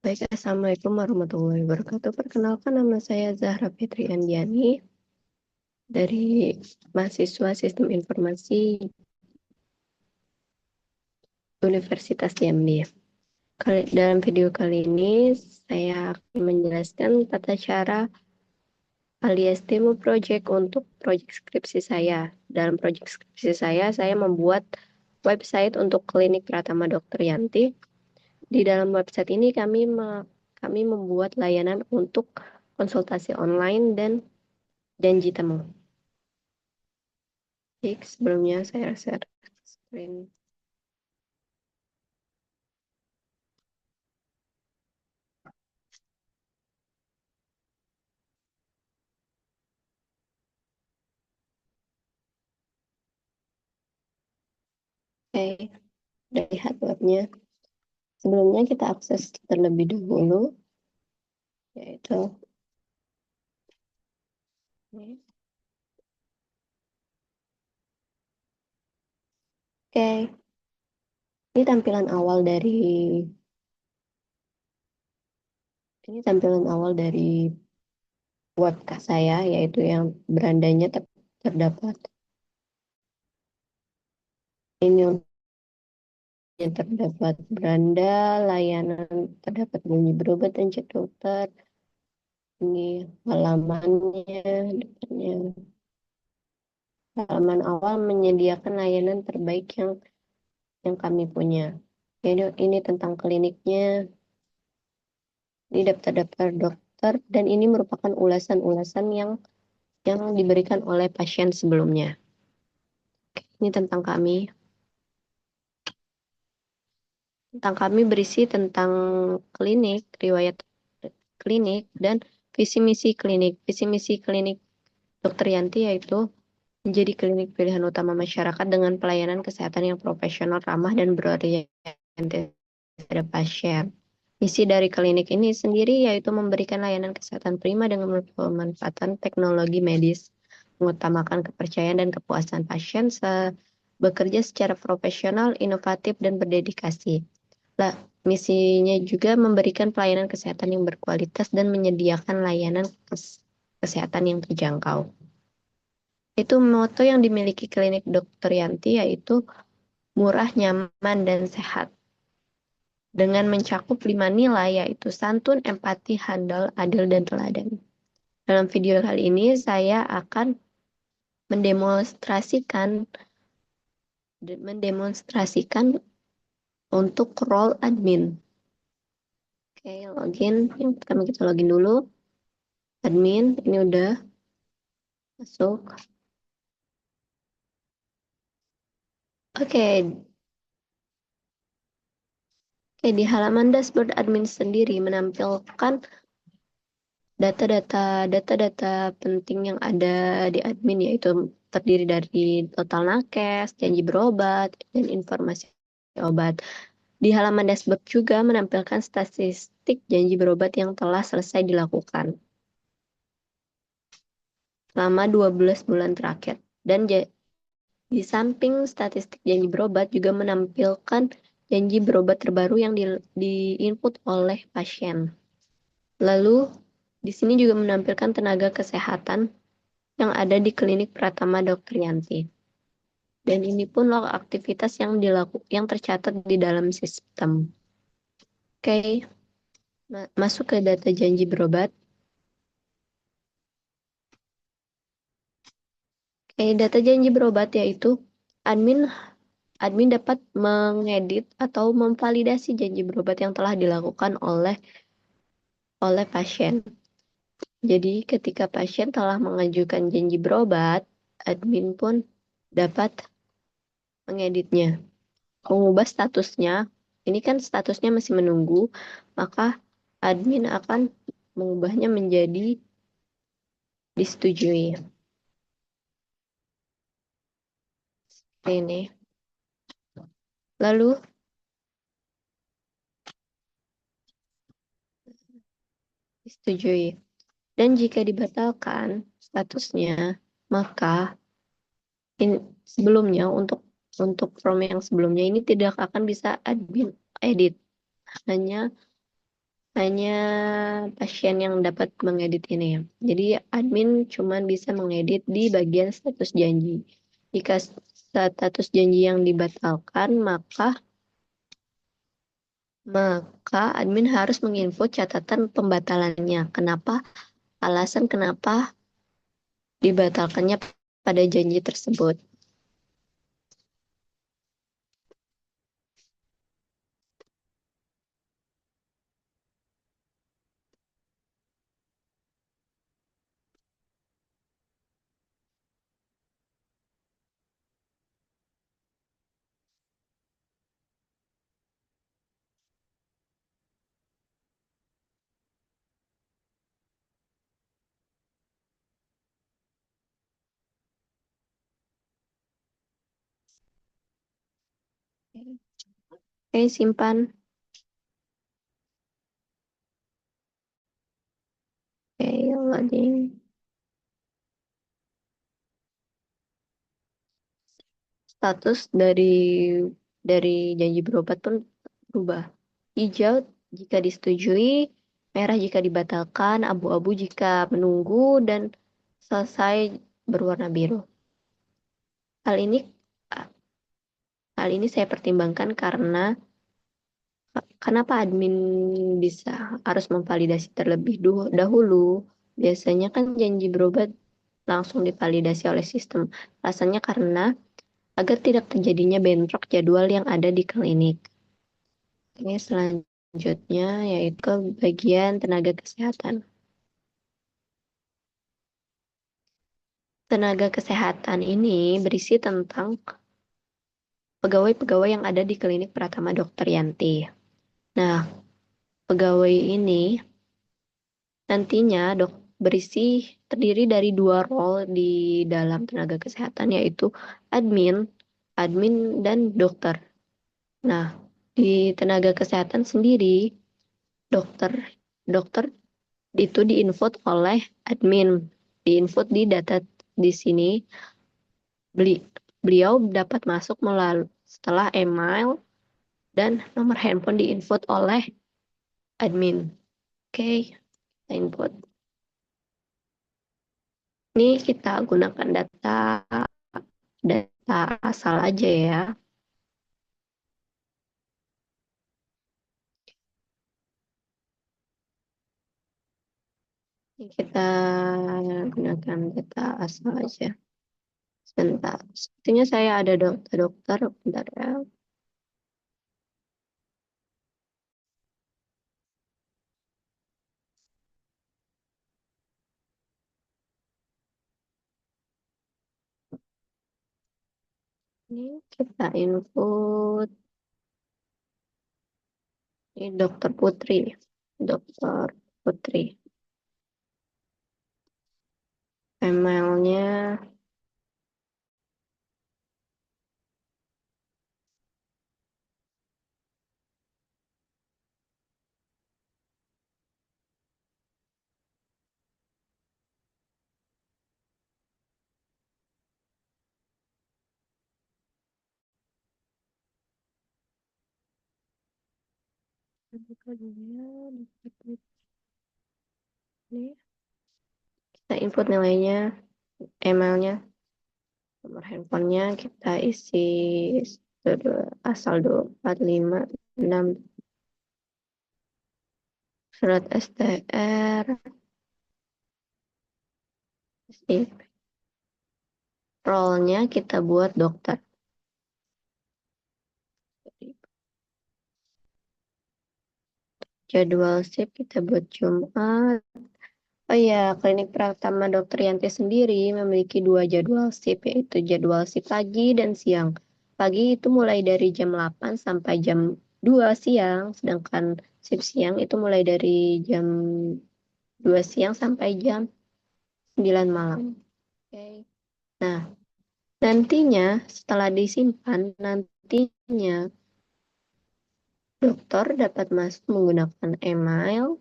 Baik, Assalamualaikum warahmatullahi wabarakatuh. Perkenalkan, nama saya Zahra Fitri Andiani dari mahasiswa Sistem Informasi Universitas Jambi. Dalam video kali ini, saya akan menjelaskan tata cara alias demo project untuk project skripsi saya. Dalam project skripsi saya membuat website untuk klinik Pratama Dr. Yanti. Di dalam website ini kami membuat layanan untuk konsultasi online dan janji temu. Baik, sebelumnya saya share screen. Oke, udah lihat webnya. Sebelumnya kita akses terlebih dahulu, yaitu ini. Oke, ini tampilan awal dari web saya, yaitu yang berandanya terdapat. Ini yang terdapat beranda, layanan, terdapat bunyi berobat dan cek dokter. Ini halamannya, depannya. Halaman awal menyediakan layanan terbaik yang kami punya. Ini tentang kliniknya, ini daftar-daftar dokter, dan ini merupakan ulasan-ulasan yang diberikan oleh pasien sebelumnya. Ini tentang kami. Tentang kami berisi tentang klinik, riwayat klinik, dan visi misi klinik. Visi misi klinik Dr. Yanti yaitu menjadi klinik pilihan utama masyarakat dengan pelayanan kesehatan yang profesional, ramah, dan berorientasi pada pasien. Misi dari klinik ini sendiri yaitu memberikan layanan kesehatan prima dengan pemanfaatan teknologi medis, mengutamakan kepercayaan dan kepuasan pasien, bekerja secara profesional, inovatif, dan berdedikasi. Misinya juga memberikan pelayanan kesehatan yang berkualitas dan menyediakan layanan kesehatan yang terjangkau. Itu moto yang dimiliki klinik Dr. Yanti, yaitu murah, nyaman, dan sehat. Dengan mencakup 5 nilai, yaitu santun, empati, handal, adil, dan teladan. Dalam video kali ini, saya akan mendemonstrasikan untuk role admin. Oke, login. Yang pertama kita login dulu. Admin, ini udah masuk. Oke, di halaman dashboard admin sendiri menampilkan data-data penting yang ada di admin, yaitu terdiri dari total nakes, janji berobat, dan informasi obat. Di halaman dashboard juga menampilkan statistik janji berobat yang telah selesai dilakukan selama 12 bulan terakhir. Dan di samping statistik janji berobat juga menampilkan janji berobat terbaru yang diinput oleh pasien. Lalu, di sini juga menampilkan tenaga kesehatan yang ada di klinik Pratama Dr. Yanti. Dan ini pun log aktivitas yang tercatat di dalam sistem. Oke, masuk ke data janji berobat. Oke, data janji berobat yaitu admin dapat mengedit atau memvalidasi janji berobat yang telah dilakukan oleh pasien. Jadi, ketika pasien telah mengajukan janji berobat, admin pun dapat mengeditnya. Mengubah statusnya, ini kan statusnya masih menunggu, maka admin akan mengubahnya menjadi disetujui. Ini. Lalu, disetujui. Dan jika dibatalkan statusnya, maka sebelumnya untuk form yang sebelumnya ini tidak akan bisa admin edit. Hanya hanya pasien yang dapat mengedit ini ya. Jadi admin cuma bisa mengedit di bagian status janji. Jika status janji yang dibatalkan, maka admin harus menginfo catatan pembatalannya. Kenapa? Alasan kenapa dibatalkannya pada janji tersebut. Oke, simpan. Oke, loading. Status dari janji berobat pun berubah. Hijau jika disetujui, merah jika dibatalkan, abu-abu jika menunggu, dan selesai berwarna biru. Hal ini hal ini saya pertimbangkan karena kenapa admin bisa harus memvalidasi terlebih dahulu. Biasanya kan janji berobat langsung divalidasi oleh sistem. Alasannya karena agar tidak terjadinya bentrok jadwal yang ada di klinik. Ini selanjutnya yaitu bagian tenaga kesehatan. Tenaga kesehatan ini berisi tentang pegawai-pegawai yang ada di klinik Pratama Dr. Yanti. Nah, pegawai ini nantinya berisi terdiri dari dua role di dalam tenaga kesehatan, yaitu admin, admin dan dokter. Nah, di tenaga kesehatan sendiri, dokter dokter itu diinput oleh admin, diinput di data di sini. Beliau dapat masuk melalui setelah email dan nomor handphone diinput oleh admin. Oke, kita input. Ini kita gunakan data asal aja ya. Ini kita gunakan data asal aja. Sebentar. Sepertinya saya ada dokter. Bentar ya. Ini kita input. Ini dokter Putri. Dokter Putri. Emailnya ini kita input nilainya, emailnya, nomor handphonenya kita isi asal 2456, surat STR, role-nya kita buat dokter. Jadwal shift kita buat Jumat. Oh ya, Klinik Pratama Dr. Yanti sendiri memiliki dua jadwal shift, yaitu jadwal shift pagi dan siang. Pagi itu mulai dari jam 8 sampai jam 2 siang, sedangkan shift siang itu mulai dari jam 2 siang sampai jam 9 malam. Oke. Nah, nantinya setelah disimpan, nantinya dokter dapat masuk menggunakan email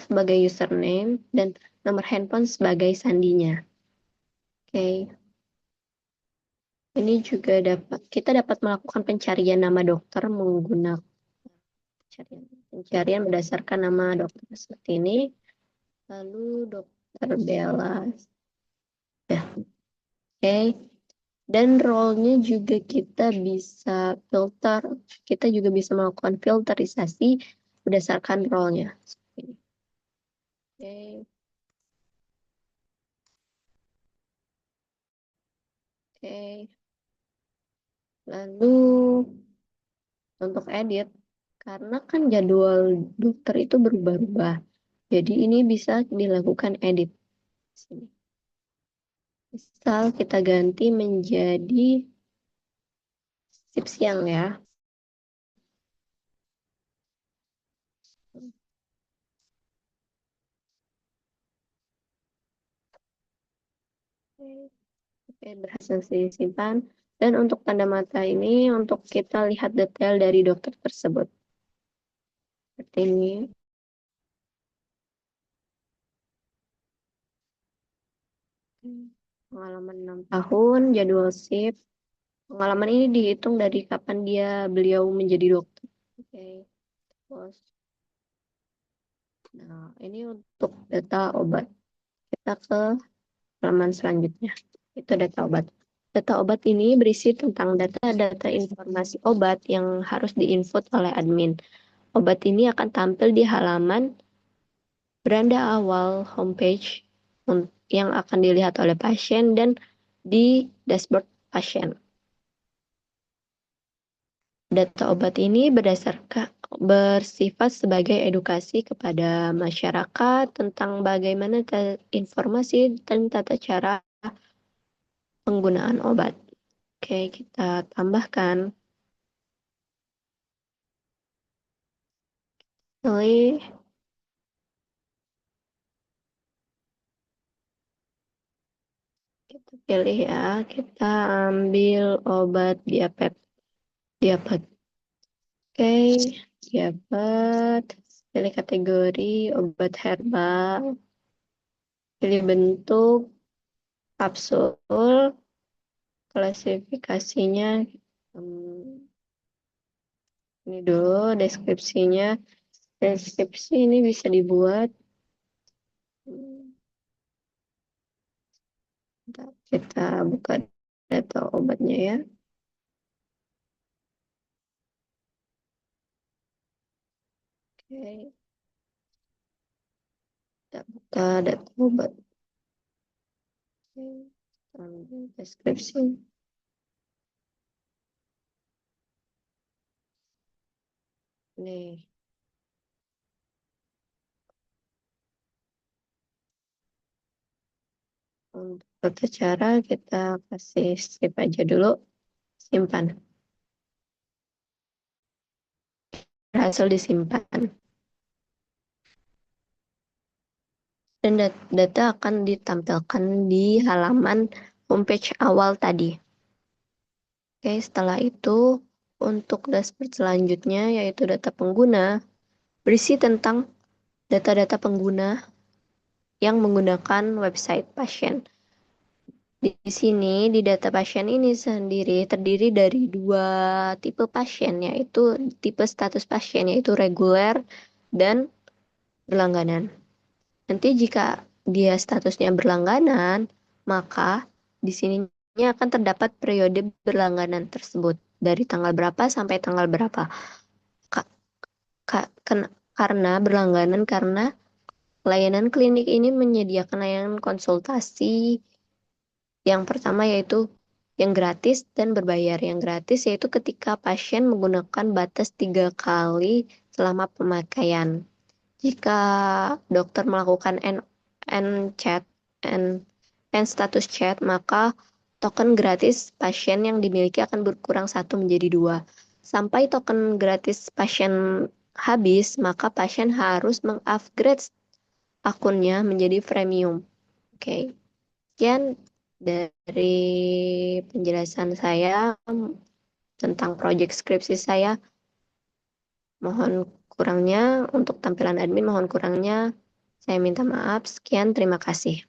sebagai username dan nomor handphone sebagai sandinya. Oke. Ini juga kita dapat melakukan pencarian nama dokter menggunakan Pencarian berdasarkan nama dokter seperti ini. Lalu dokter Bella. Ya, oke. Dan role-nya juga kita bisa filter. Kita juga bisa melakukan filterisasi berdasarkan role-nya. Oke. Oke. Lalu untuk edit, karena kan jadwal dokter itu berubah-ubah. Jadi ini bisa dilakukan edit. Misal kita ganti menjadi shift siang ya. Oke, berhasil disimpan. Dan untuk tanda mata ini, untuk kita lihat detail dari dokter tersebut. Seperti ini. Pengalaman 6 tahun, jadwal shift. Pengalaman ini dihitung dari kapan beliau menjadi dokter. Oke, terus. Nah, ini untuk data obat. Kita ke halaman selanjutnya. Itu data obat. Data obat ini berisi tentang data-data informasi obat yang harus diinput oleh admin. Obat ini akan tampil di halaman beranda awal homepage yang akan dilihat oleh pasien dan di dashboard pasien. Data obat ini bersifat sebagai edukasi kepada masyarakat tentang bagaimana informasi dan tata cara penggunaan obat. Oke, kita tambahkan. Pilih. Kita pilih ya. Kita ambil obat diapet. Oke, diapet. Pilih kategori obat herbal. Pilih bentuk kapsul. Klasifikasinya. Ini dulu deskripsinya. Deskripsi ini bisa dibuat. Kita buka data obatnya ya. Oke. Kita buka data obat. Oke. Ambil deskripsi. Nih. Untuk tata cara kita kasih save aja dulu. Simpan. Berhasil disimpan. Dan data akan ditampilkan di halaman homepage awal tadi. Oke, setelah itu untuk dashboard selanjutnya yaitu data pengguna berisi tentang data-data pengguna yang menggunakan website pasien. Di sini di data pasien ini sendiri terdiri dari dua tipe pasien, yaitu tipe status pasien yaitu reguler dan berlangganan. Nanti jika dia statusnya berlangganan, maka di sininya akan terdapat periode berlangganan tersebut dari tanggal berapa sampai tanggal berapa. Karena berlangganan karena layanan klinik ini menyediakan layanan konsultasi yang pertama yaitu yang gratis dan berbayar. Yang gratis yaitu ketika pasien menggunakan batas 3 kali selama pemakaian. Jika dokter melakukan chat, status chat, maka token gratis pasien yang dimiliki akan berkurang 1 menjadi 2. Sampai token gratis pasien habis, maka pasien harus mengupgrade akunnya menjadi premium. Oke. Sekian dari penjelasan saya tentang proyek skripsi saya. Mohon kurangnya untuk tampilan admin, mohon kurangnya saya minta maaf. Sekian, terima kasih.